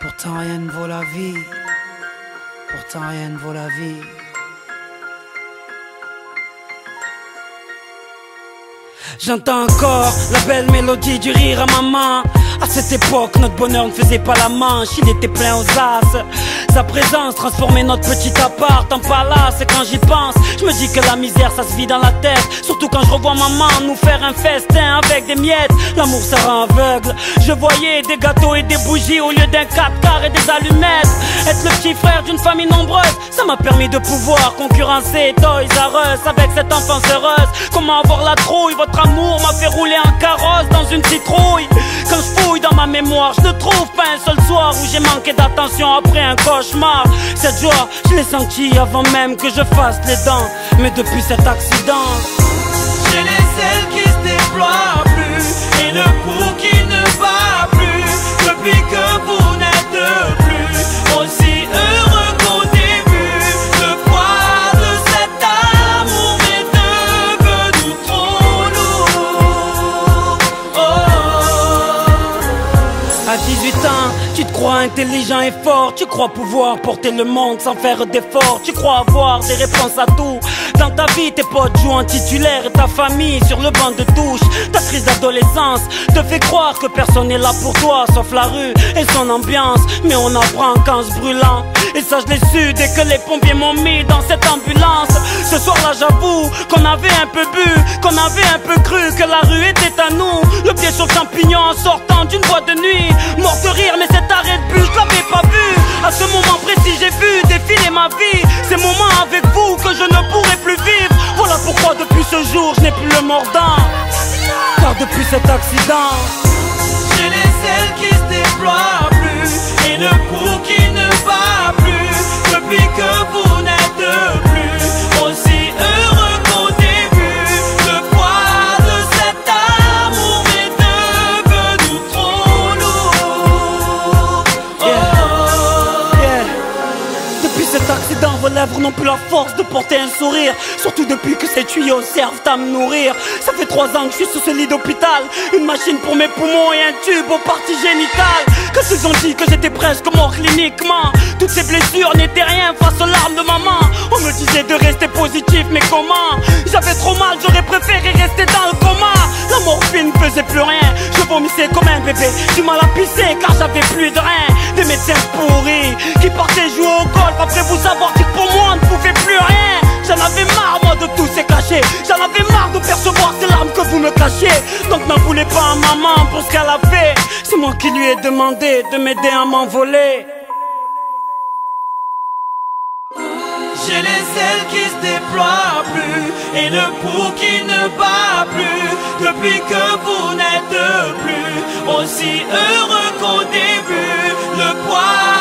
Pourtant rien ne vaut la vie. Pourtant rien ne vaut la vie. J'entends encore la belle mélodie du rire à maman. À cette époque, notre bonheur ne faisait pas la manche, il était plein aux as. Sa présence transformait notre petit appart en palace. Et quand j'y pense, je me dis que la misère ça se vit dans la tête. Surtout quand je revois maman nous faire un festin avec des miettes. L'amour ça rend aveugle. Je voyais des gâteaux et des bougies au lieu d'un 4x et des allumettes. Être le petit frère d'une famille nombreuse, ça m'a permis de pouvoir concurrencer Toys R Us avec cette enfance heureuse. Comment avoir la trouille, votre amour m'a fait rouler en carrosse dans une citrouille. Quand je fouille dans ma mémoire, je ne trouve pas un seul soir où j'ai manqué d'attention après un cauchemar. Cette joie, je l'ai sentie avant même que je fasse les dents. Mais depuis cet accident, j'ai les ailes qui se déploient plus et le pouls qui ne bat plus. Depuis que vous n'êtes plus aussi heureux qu'au début, le poids de cet amour est devenu trop lourd. à 18 ans, tu te crois intelligent et fort. Tu crois pouvoir porter le monde sans faire d'efforts. Tu crois avoir des réponses à tout. Dans ta vie, tes potes jouent en titulaire et ta famille sur le banc de touche. Ta crise d'adolescence te fait croire que personne n'est là pour toi sauf la rue et son ambiance. Mais on apprend qu'en se brûlant. Et ça je l'ai su dès que les pompiers m'ont mis dans cette ambulance. Ce soir-là j'avoue qu'on avait un peu bu, qu'on avait un peu cru que la rue était à nous. Le pied sur le champignon en sortant d'une boîte de nuit. Mort de rire mais cet arrêt de bus je l'avais pas vu. À ce moment précis j'ai vu défiler ma vie. Ces moments avec vous que je ne pourrai plus vivre. Voilà pourquoi depuis ce jour je n'ai plus le mordant. Car depuis cet accident, j'ai les ailes qui se déploient plus et le pouls qui ne bat plus. Depuis que vous n'êtes plus aussi heureux qu'au début, le poids de cet amour est devenu trop lourd. yeah. Depuis cet accident, vos lèvres n'ont plus la force de porter un sourire. Surtout depuis que ces tuyaux servent à me nourrir. Ça fait 3 ans que je suis sous ce lit d'hôpital. Une machine pour mes poumons et un tube aux parties génitales. Quand ils ont dit que j'étais presque mort cliniquement, toutes ces blessures n'étaient rien face aux larmes de maman. On me disait de rester positif, mais comment? J'avais trop mal, j'aurais préféré rester dans le coma. La morphine faisait plus rien, je vomissais comme un bébé. Du mal à pisser car j'avais plus de reins. Des médecins pourris qui partaient jouer au golf après vous avoir dit que pour moi on ne pouvait plus rien. J'en avais marre moi de tous ces cachets. J'en avais marre de percevoir ces larmes que vous me cachiez. Donc n'en voulez pas à maman pour ce qu'elle a fait. C'est moi qui lui ai demandé de m'aider à m'envoler. J'ai les ailes qui se déploient plus et le pouls qui ne bat plus. Depuis que vous n'êtes plus aussi heureux qu'au début, le poids